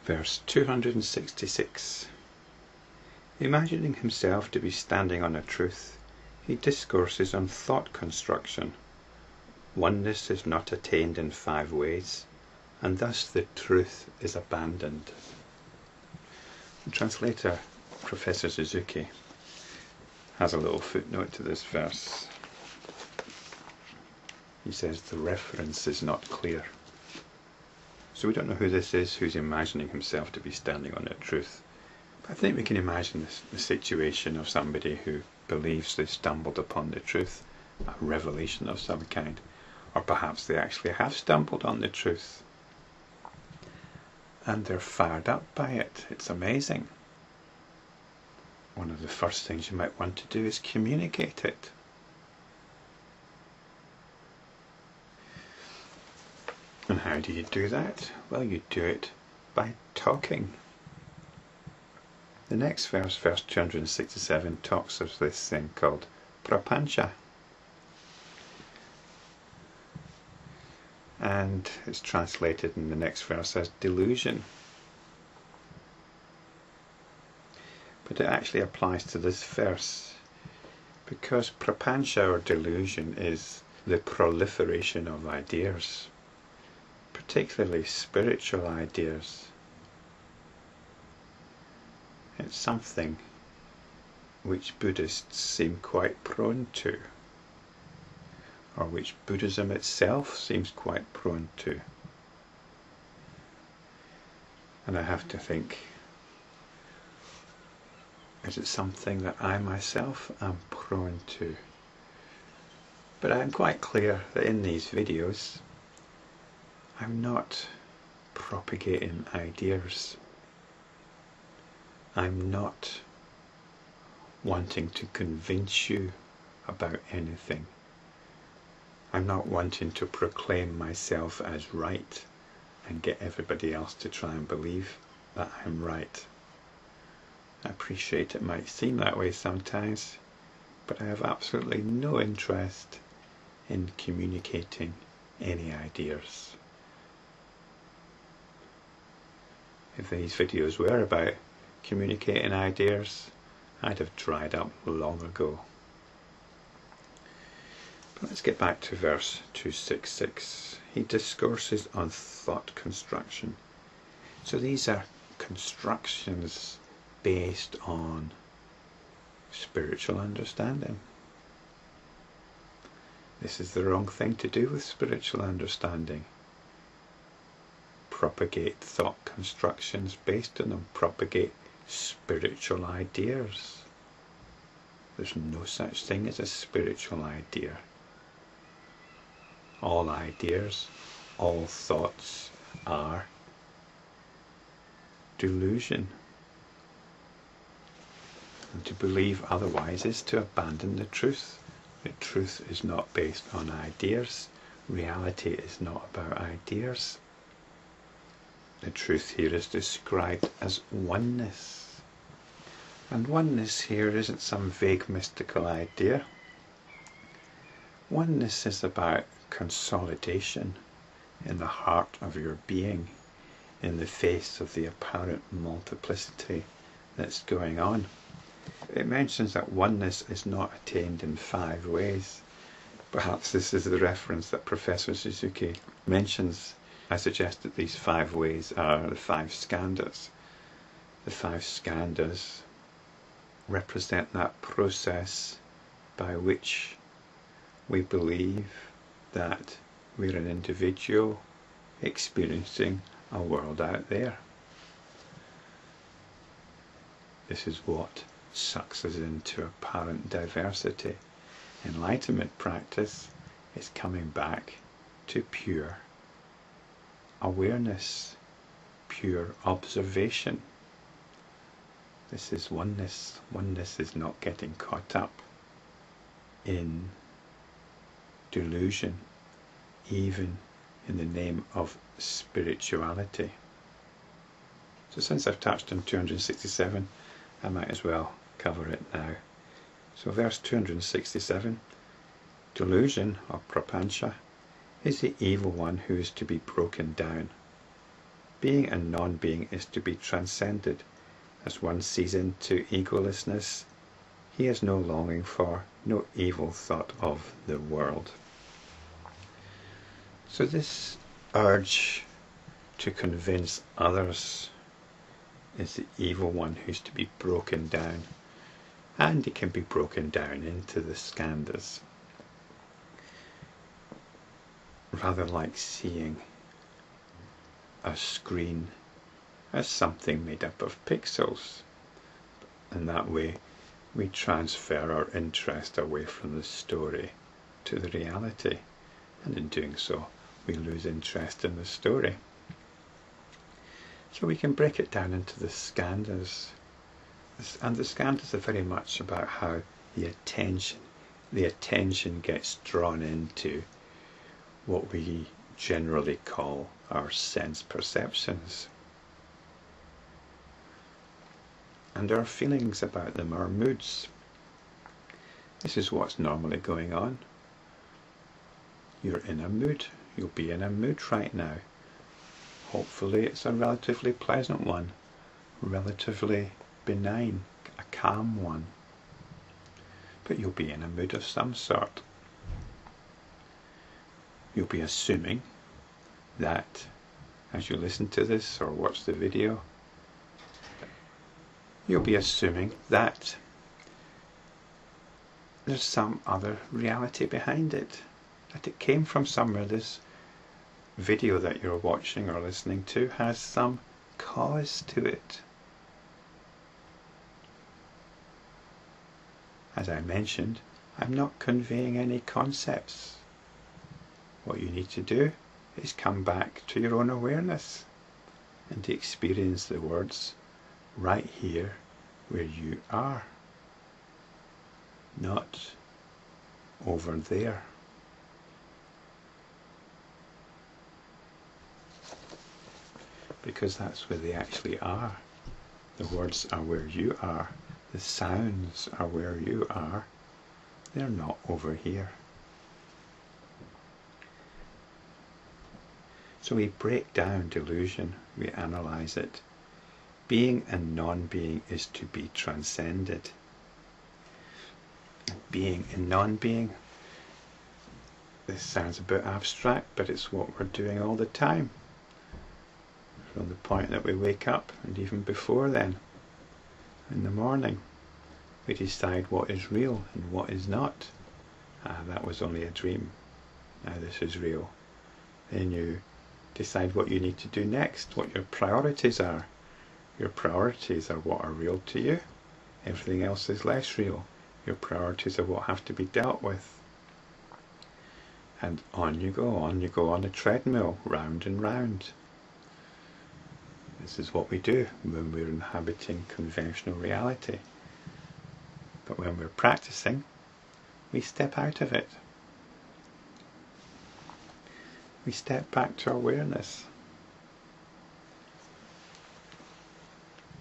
Verse 266. Imagining himself to be standing on a truth, he discourses on thought construction. Oneness is not attained in 5 ways, and thus the truth is abandoned. The translator, Professor Suzuki, has a little footnote to this verse. He says the reference is not clear. So we don't know who this is who's imagining himself to be standing on a truth. But I think we can imagine the situation of somebody who believes they've stumbled upon the truth, a revelation of some kind, or perhaps they actually have stumbled on the truth and they're fired up by it. It's amazing. One of the first things you might want to do is communicate it. And how do you do that? Well, you do it by talking. The next verse, verse 267, talks of this thing called Prapanca. And it's translated in the next verse as delusion. But it actually applies to this verse because Prapanca or delusion is the proliferation of ideas, particularly spiritual ideas. It's something which Buddhists seem quite prone to, or which Buddhism itself seems quite prone to. And I have to think, is it something that I myself am prone to? But I'm quite clear that in these videos I'm not propagating ideas. I'm not wanting to convince you about anything. I'm not wanting to proclaim myself as right and get everybody else to try and believe that I'm right. I appreciate it might seem that way sometimes, but I have absolutely no interest in communicating any ideas. If these videos were about communicating ideas, I'd have dried up long ago. But let's get back to verse 266. He discourses on thought construction. So these are constructions based on spiritual understanding. This is the wrong thing to do with spiritual understanding. Propagate thought constructions based on them. Propagate spiritual ideas. There's no such thing as a spiritual idea. All ideas, all thoughts are delusion. And to believe otherwise is to abandon the truth. The truth is not based on ideas. Reality is not about ideas. The truth here is described as oneness. And oneness here isn't some vague mystical idea. Oneness is about consolidation in the heart of your being, in the face of the apparent multiplicity that's going on. It mentions that oneness is not attained in 5 ways. Perhaps this is the reference that Professor Suzuki mentions. I suggest that these 5 ways are the 5 skandhas. The 5 skandhas represent that process by which we believe that we're an individual experiencing a world out there. This is what sucks us into apparent diversity. Enlightenment practice is coming back to pure awareness, pure observation. This is oneness. Oneness is not getting caught up in delusion, even in the name of spirituality. So since I've touched on 267, I might as well cover it now. So verse 267, delusion or prapanca is the evil one who is to be broken down. being and non-being is to be transcended. As one sees into egolessness, he has no longing for, no evil thought of the world. So this urge to convince others is the evil one who's to be broken down, and it can be broken down into the skandhas, rather like seeing a screen as something made up of pixels, and that way we transfer our interest away from the story to the reality, and in doing so we lose interest in the story. So we can break it down into the skandhas, and the skandhas are very much about how the attention gets drawn into what we generally call our sense perceptions, and our feelings about them, our moods. This is what's normally going on. You're in a mood. You'll be in a mood right now. Hopefully it's a relatively pleasant one, relatively benign, a calm one. But you'll be in a mood of some sort. You'll be assuming that as you listen to this or watch the video, you'll be assuming that there's some other reality behind it, that it came from somewhere. This video that you're watching or listening to has some cause to it. As I mentioned, I'm not conveying any concepts. What you need to do is come back to your own awareness and to experience the words right here where you are, not over there. Because that's where they actually are. The words are where you are. The sounds are where you are. They're not over here. So we break down delusion, we analyze it. Being and non-being is to be transcended. Being and non-being, this sounds a bit abstract, but it's what we're doing all the time. From the point that we wake up, and even before then, in the morning, we decide what is real and what is not. That was only a dream. Now this is real. Then you decide what you need to do next, what your priorities are. Your priorities are what are real to you. Everything else is less real. Your priorities are what have to be dealt with. And on you go on a treadmill, round and round. This is what we do when we're inhabiting conventional reality. But when we're practicing, we step out of it. We step back to awareness.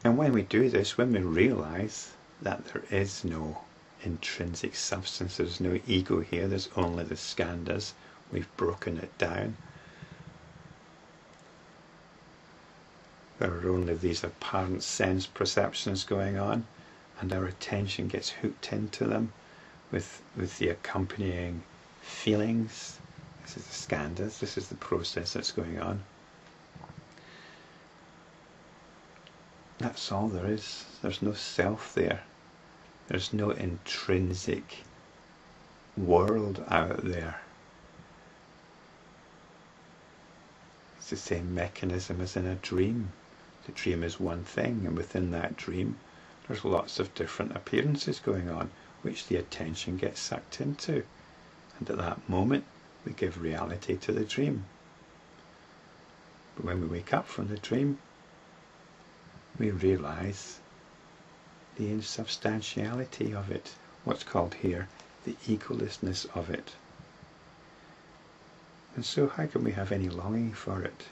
And when we do this, when we realize that there is no intrinsic substance, there's no ego here, there's only the skandhas, we've broken it down. There are only these apparent sense perceptions going on, and our attention gets hooked into them with the accompanying feelings. This is the skandhas, this is the process that's going on. That's all there is. There's no self there. There's no intrinsic world out there. It's the same mechanism as in a dream. The dream is one thing, and within that dream there's lots of different appearances going on, which the attention gets sucked into. And at that moment we give reality to the dream. But when we wake up from the dream, we realize the insubstantiality of it, what's called here the egolessness of it. And so how can we have any longing for it?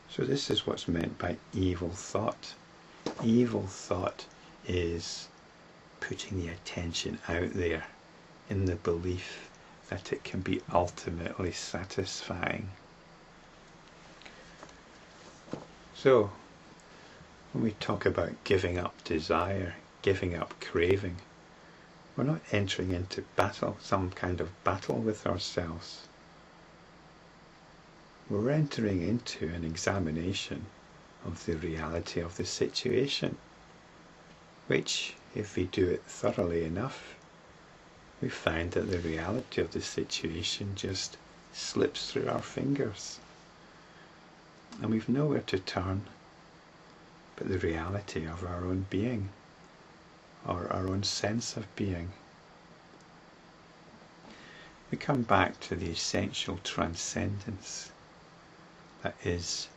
So this is what's meant by evil thought. Evil thought is putting the attention out there in the belief that it can be ultimately satisfying. So, when we talk about giving up desire, giving up craving, we're not entering into battle, some kind of battle with ourselves. We're entering into an examination of the reality of the situation, which, if we do it thoroughly enough, we find that the reality of the situation just slips through our fingers. And we've nowhere to turn but the reality of our own being, or our own sense of being. We come back to the essential transcendence that is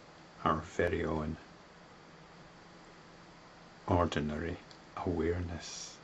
our very own ordinary awareness.